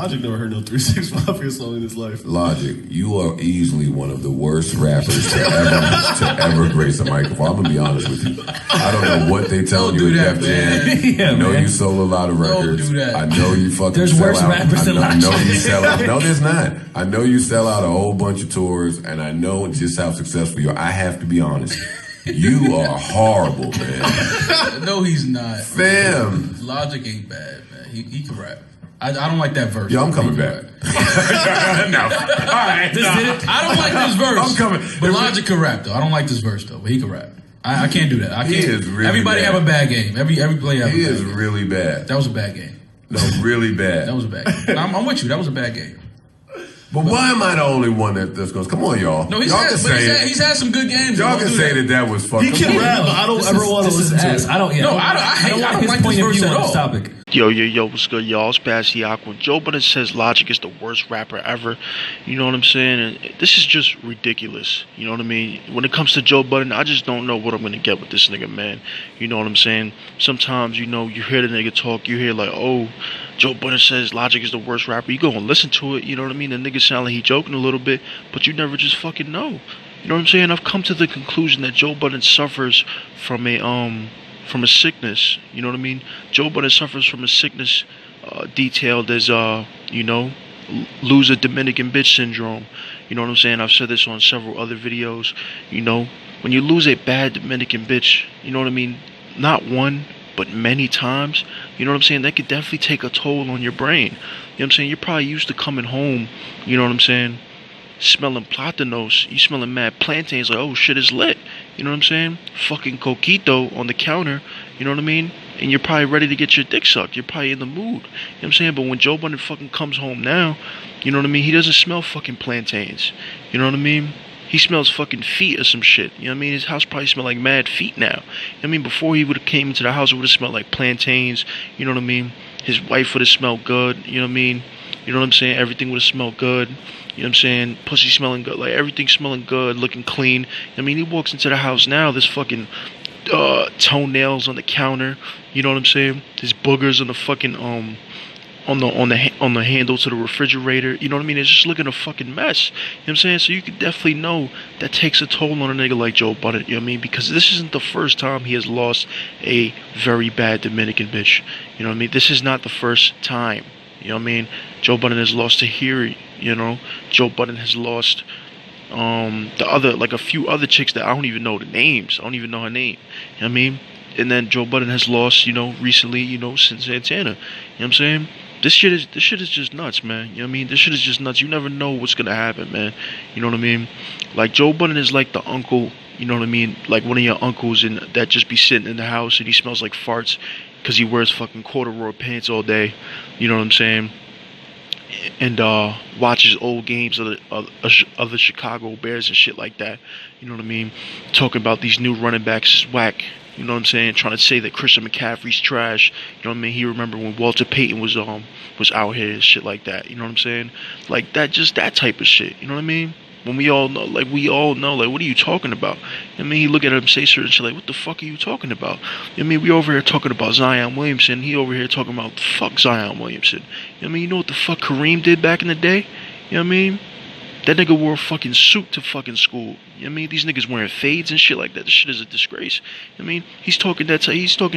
Logic never heard no 3-6 Mafia song in his life. Logic, you are easily one of the worst rappers to ever grace a microphone. I'm gonna be honest with you. I don't know what they telling you at Def Jam. I know you sold a lot of records. Don't do that. I know you fucking There's sell worse out. rappers than I know Logic. you sell out. No, there's not. I know you sell out a whole bunch of tours, and I know just how successful you are. I have to be honest. You are horrible, man. No, he's not. Fam. Logic ain't bad, man. He can rap. I don't like that verse. Yo, I'm coming back. No. All right. I don't like this verse. I'm coming. But Logic can rap, though. I don't like this verse, though. But he can rap. I can't do that. I can't. He is really Everybody bad. have a bad game. Every player have a bad game. He is really bad. That was a bad game. No, really bad. That was a bad game. I'm with you. That was a bad game. But why am I the only one that goes? Come on, y'all. No, y'all can say it. he's had some good games. Y'all can say that was fucking. He can rap, but I don't ever want to listen to it. I don't like this verse at all. Topic. Yo, what's good, y'all? It's Bassey, Akwa. Joe Budden says Logic is the worst rapper ever. You know what I'm saying? And this is just ridiculous. You know what I mean? When it comes to Joe Budden, I just don't know what I'm going to get with this nigga, man. You know what I'm saying? Sometimes, you know, you hear the nigga talk, you hear like, oh, Joe Budden says Logic is the worst rapper. You go and listen to it, you know what I mean? The nigga sound like he joking a little bit, but you never just fucking know. You know what I'm saying? I've come to the conclusion that Joe Budden suffers from a sickness. You know what I mean? Joe Budden suffers from a sickness detailed as, you know, lose a Dominican bitch syndrome. You know what I'm saying? I've said this on several other videos. You know, when you lose a bad Dominican bitch, you know what I mean? Not one, but many times. You know what I'm saying? That could definitely take a toll on your brain. You know what I'm saying? You're probably used to coming home, you know what I'm saying, smelling platanos. You smelling mad plantains like, oh shit, it's lit. You know what I'm saying? Fucking coquito on the counter. You know what I mean? And you're probably ready to get your dick sucked. You're probably in the mood. You know what I'm saying? But when Joe Budden fucking comes home now, you know what I mean? He doesn't smell fucking plantains. You know what I mean? He smells fucking feet or some shit. You know what I mean? His house probably smell like mad feet now. You know what I mean? Before he would have came into the house, it would have smelled like plantains. You know what I mean? His wife would have smelled good. You know what I mean? You know what I'm saying? Everything would have smelled good. You know what I'm saying? Pussy smelling good. Like, everything smelling good, looking clean. I mean, he walks into the house now, there's fucking toenails on the counter. You know what I'm saying? His boogers on the fucking, on the handle to the refrigerator. You know what I mean? It's just looking a fucking mess. You know what I'm saying? So you could definitely know that takes a toll on a nigga like Joe Budden. You know what I mean? Because this isn't the first time he has lost a very bad Dominican bitch. You know what I mean? This is not the first time. You know what I mean? Joe Budden has lost to Hiri. You know? Joe Budden has lost a few other chicks that I don't even know the names. I don't even know her name. You know what I mean? And then Joe Budden has lost, you know, recently, you know, since Santana. You know what I'm saying? This shit is just nuts, man. You know what I mean? This shit is just nuts. You never know what's gonna happen, man. You know what I mean? Like, Joe Budden is like the uncle, you know what I mean? Like one of your uncles that just be sitting in the house and he smells like farts because he wears fucking corduroy pants all day. You know what I'm saying? And watches old games of the Chicago Bears and shit like that. You know what I mean? Talking about these new running backs whack. You know what I'm saying? Trying to say that Christian McCaffrey's trash. You know what I mean? He remember when Walter Payton was out here and shit like that. You know what I'm saying? Like that, just that type of shit. You know what I mean? When we all know, like, what are you talking about? I mean, he look at him, say certain shit like, what the fuck are you talking about? I mean, we over here talking about Zion Williamson. He over here talking about fuck Zion Williamson. I mean, you know what the fuck Kareem did back in the day? You know what I mean? That nigga wore a fucking suit to fucking school. You know what I mean? These niggas wearing fades and shit like that. This shit is a disgrace. You know what I mean? He's talking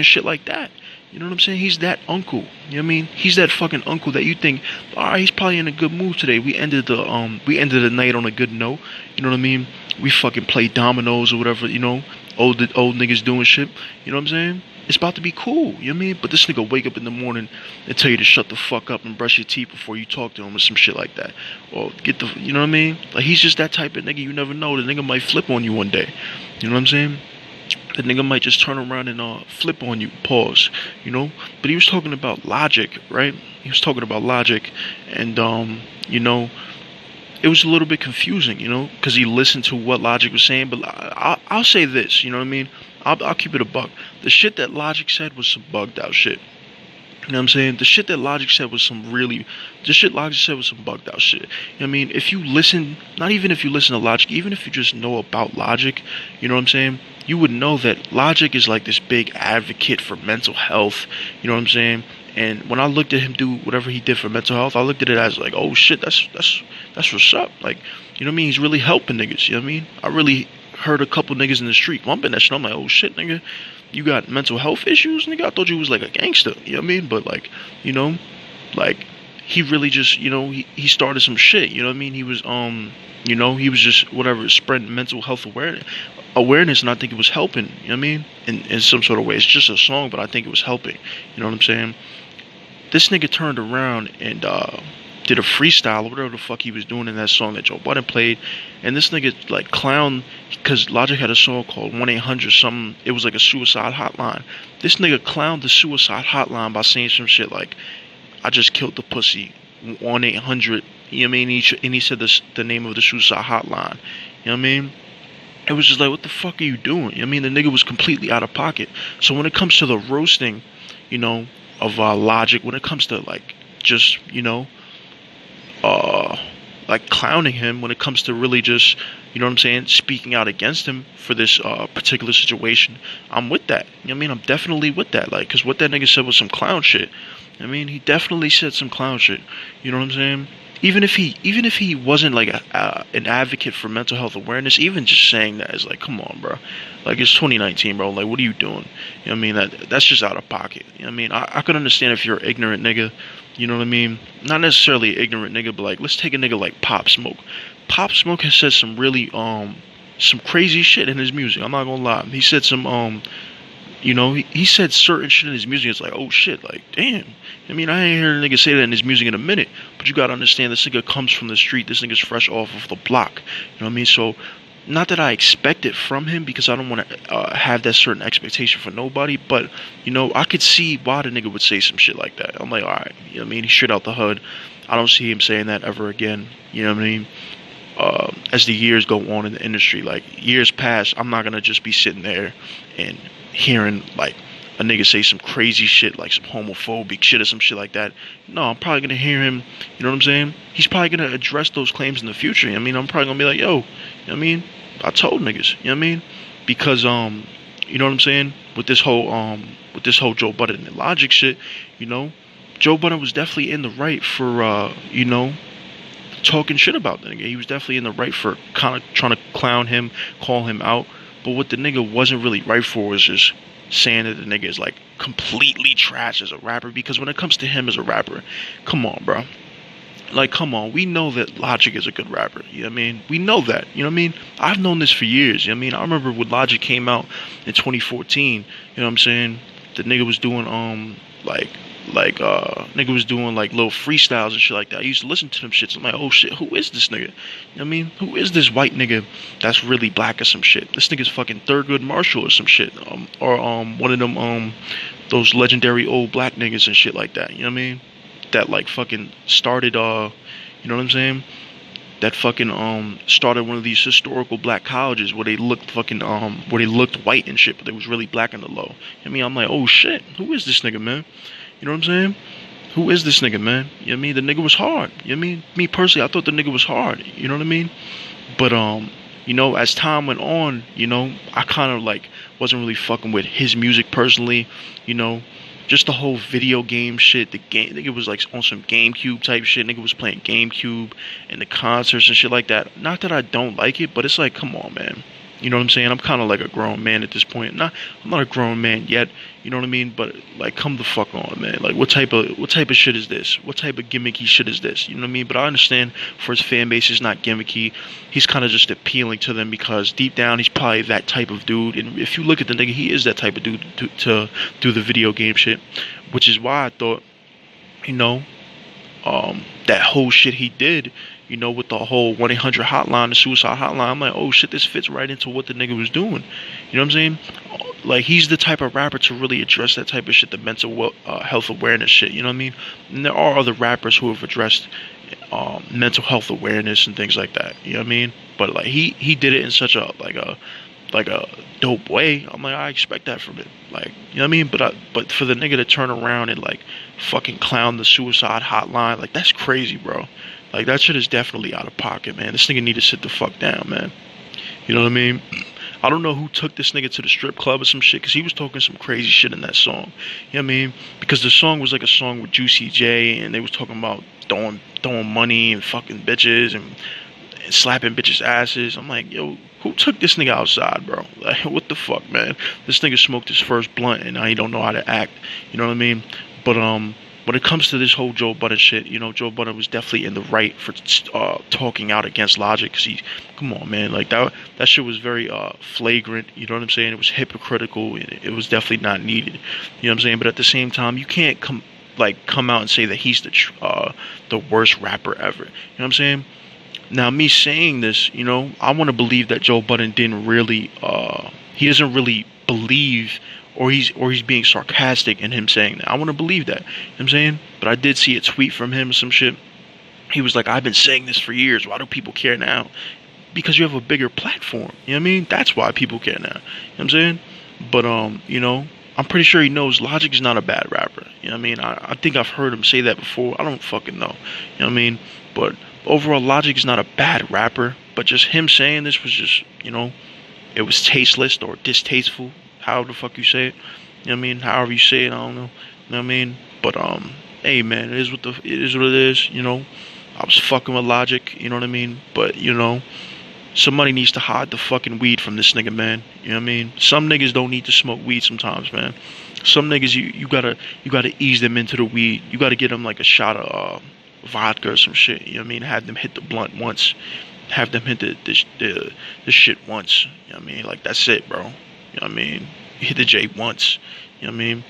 shit like that. You know what I'm saying? He's that uncle. You know what I mean? He's that fucking uncle that you think, alright, he's probably in a good mood today. We ended the night on a good note. You know what I mean? We fucking played dominoes or whatever, you know, old niggas doing shit. You know what I'm saying? It's about to be cool, you know what I mean? But this nigga wake up in the morning and tell you to shut the fuck up and brush your teeth before you talk to him or some shit like that. Or you know what I mean? Like, he's just that type of nigga. You never know. The nigga might flip on you one day. You know what I'm saying? The nigga might just turn around and flip on you. Pause. You know? But he was talking about Logic, right? He was talking about Logic. And, you know, it was a little bit confusing, you know? Because he listened to what Logic was saying. But I'll say this, you know what I mean? I'll keep it a buck. The shit that Logic said was some bugged out shit. You know what I'm saying? The shit that Logic said was some bugged out shit. You know what I mean? If you listen, not even if you listen to Logic, even if you just know about Logic, you know what I'm saying? You would know that Logic is like this big advocate for mental health. You know what I'm saying? And when I looked at him do whatever he did for mental health, I looked at it as like, oh shit, that's what's up. Like, you know what I mean? He's really helping niggas. You know what I mean? I really heard a couple niggas in the street bumping that shit. I'm like, oh shit, nigga, you got mental health issues, nigga? I thought you was like a gangster. You know what I mean? But like, you know, like he really just, you know, he started some shit. You know what I mean? He was you know, he was just whatever spreading mental health awareness, and I think it was helping. You know what I mean? In some sort of way, it's just a song, but I think it was helping. You know what I'm saying? This nigga turned around and did a freestyle or whatever the fuck he was doing in that song that Joe Budden played, and this nigga like clown, because Logic had a song called 1-800 something. It was like a suicide hotline. This nigga clowned the suicide hotline by saying some shit like, "I just killed the pussy, 1-800." You know what I mean? And he said the name of the suicide hotline. You know what I mean? It was just like, what the fuck are you doing? You know what I mean? The nigga was completely out of pocket. So when it comes to the roasting, you know, of Logic, when it comes to like just, you know, like clowning him, when it comes to really just, you know what I'm saying, speaking out against him for this particular situation, I'm with that. You know what I mean? I'm definitely with that. Like, because what that nigga said was some clown shit. I mean, he definitely said some clown shit. You know what I'm saying? Even if he wasn't like an advocate for mental health awareness, even just saying that is like, come on, bro. Like, it's 2019, bro. Like, what are you doing? You know what I mean? That's just out of pocket. You know what I mean? I could understand if you're an ignorant nigga. You know what I mean? Not necessarily an ignorant nigga, but like, let's take a nigga like Pop Smoke. Pop Smoke has said some really some crazy shit in his music. I'm not gonna lie. He said some you know, he said certain shit in his music. It's like, oh shit, like, damn. I mean, I ain't heard a nigga say that in his music in a minute. But you gotta understand, this nigga comes from the street. This nigga's fresh off of the block. You know what I mean? So, not that I expect it from him, because I don't want to have that certain expectation for nobody. But, you know, I could see why the nigga would say some shit like that. I'm like, alright, you know what I mean? He's straight out the hood. I don't see him saying that ever again. You know what I mean? As the years go on in the industry, like, years pass, I'm not gonna just be sitting there and hearing like a nigga say some crazy shit, like some homophobic shit or some shit like that. No, I'm probably gonna hear him, you know what I'm saying? He's probably gonna address those claims in the future. I mean, I'm probably gonna be like, yo, you know what I mean? I told niggas, you know what I mean? Because you know what I'm saying? With this whole Joe Budden and Logic shit, you know, Joe Budden was definitely in the right for you know, talking shit about the nigga. He was definitely in the right for kind of trying to clown him, call him out. But what the nigga wasn't really right for was just saying that the nigga is like completely trash as a rapper. Because when it comes to him as a rapper, come on, bro. Like, come on. We know that Logic is a good rapper. You know what I mean? We know that. You know what I mean? I've known this for years. You know what I mean? I remember when Logic came out in 2014. You know what I'm saying? The nigga was doing nigga was doing like little freestyles and shit like that. I used to listen to them shits. I'm like, oh shit, who is this nigga? You know what I mean? Who is this white nigga that's really black or some shit? This nigga's fucking Thurgood Marshall or some shit. Or one of them those legendary old black niggas and shit like that. You know what I mean? That like fucking started you know what I'm saying? That fucking started one of these historical black colleges where they looked fucking where they looked white and shit, but they was really black in the low. I mean, I'm like, oh shit, who is this nigga, man? You know what I'm saying? Who is this nigga, man? You know what I mean? The nigga was hard. You know what I mean? Me personally, I thought the nigga was hard. You know what I mean? But you know, as time went on, you know, I kind of like wasn't really fucking with his music personally. You know, just the whole video game shit. The game, nigga was like on some GameCube type shit. Nigga was playing GameCube and the concerts and shit like that. Not that I don't like it, but it's like, come on, man. You know what I'm saying? I'm kind of like a grown man at this point. I'm not a grown man yet. You know what I mean? But like, come the fuck on, man. Like, what type of shit is this? What type of gimmicky shit is this? You know what I mean? But I understand for his fan base, it's not gimmicky. He's kind of just appealing to them because deep down, he's probably that type of dude. And if you look at the nigga, he is that type of dude to do the video game shit. Which is why I thought, you know, that whole shit he did, you know, with the whole 1-800 hotline, the suicide hotline, I'm like, oh shit, this fits right into what the nigga was doing. You know what I'm saying? Like, he's the type of rapper to really address that type of shit, the mental health awareness shit, you know what I mean? And there are other rappers who have addressed mental health awareness and things like that, you know what I mean? But like, he did it in such a dope way. I'm like, I expect that from him. Like, you know what I mean? But for the nigga to turn around and like fucking clown the suicide hotline, like, that's crazy, bro. Like, that shit is definitely out of pocket, man. This nigga need to sit the fuck down, man. You know what I mean? I don't know who took this nigga to the strip club or some shit, because he was talking some crazy shit in that song. You know what I mean? Because the song was like a song with Juicy J, and they was talking about throwing money and fucking bitches and slapping bitches' asses. I'm like, yo, who took this nigga outside, bro? Like, what the fuck, man? This nigga smoked his first blunt, and now he don't know how to act. You know what I mean? But when it comes to this whole Joe Budden shit, you know, Joe Budden was definitely in the right for talking out against Logic. Cause come on, man, like that shit was very flagrant. You know what I'm saying? It was hypocritical, and it was definitely not needed. You know what I'm saying? But at the same time, you can't come out and say that he's the worst rapper ever. You know what I'm saying? Now, me saying this, you know, I want to believe that Joe Budden didn't really, he doesn't really believe, or he's being sarcastic in him saying that. I want to believe that. You know what I'm saying? But I did see a tweet from him or some shit. He was like, I've been saying this for years. Why do people care now? Because you have a bigger platform. You know what I mean? That's why people care now. You know what I'm saying? But, you know, I'm pretty sure he knows Logic is not a bad rapper. You know what I mean? I think I've heard him say that before. I don't fucking know. You know what I mean? But overall, Logic is not a bad rapper. But just him saying this was just, you know, it was tasteless or distasteful. How the fuck you say it? You know what I mean? However you say it, I don't know. You know what I mean? But, hey, man, it is what it is, you know? I was fucking with Logic, you know what I mean? But, you know, somebody needs to hide the fucking weed from this nigga, man. You know what I mean? Some niggas don't need to smoke weed sometimes, man. Some niggas, you gotta ease them into the weed. You gotta get them like a shot of vodka or some shit. You know what I mean? Have them hit the blunt once. Have them hit the shit once. You know what I mean? Like, that's it, bro. You know what I mean? Hit the J once. You know what I mean?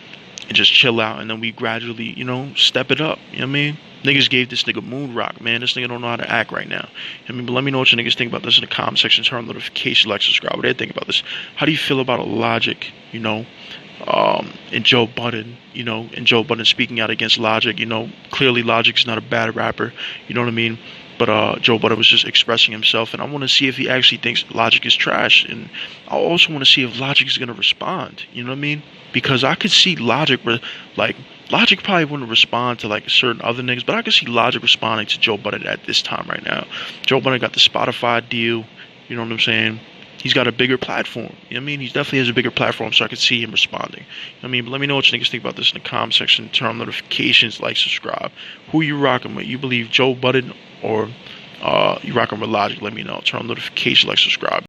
And just chill out, and then we gradually, you know, step it up. You know what I mean? Niggas gave this nigga moon rock, man. This nigga don't know how to act right now. I mean, but let me know what you niggas think about this in the comment section. Turn on notifications, like, subscribe. What do you think about this? How do you feel about a Logic, you know, and Joe Budden, you know, and Joe Budden speaking out against Logic? You know, clearly Logic is not a bad rapper. You know what I mean? But Joe Budden was just expressing himself, and I want to see if he actually thinks Logic is trash. And I also want to see if Logic is going to respond. You know what I mean? Because I could see Logic, Logic probably wouldn't respond to like certain other niggas, but I could see Logic responding to Joe Budden at this time right now. Joe Budden got the Spotify deal. You know what I'm saying? He's got a bigger platform. You know what I mean? He definitely has a bigger platform, so I could see him responding. You know what I mean? But let me know what you niggas think about this in the comment section. Turn on notifications, like, subscribe. Who you rocking with? You believe Joe Budden or you rocking with Logic? Let me know. Turn on notifications, like, subscribe.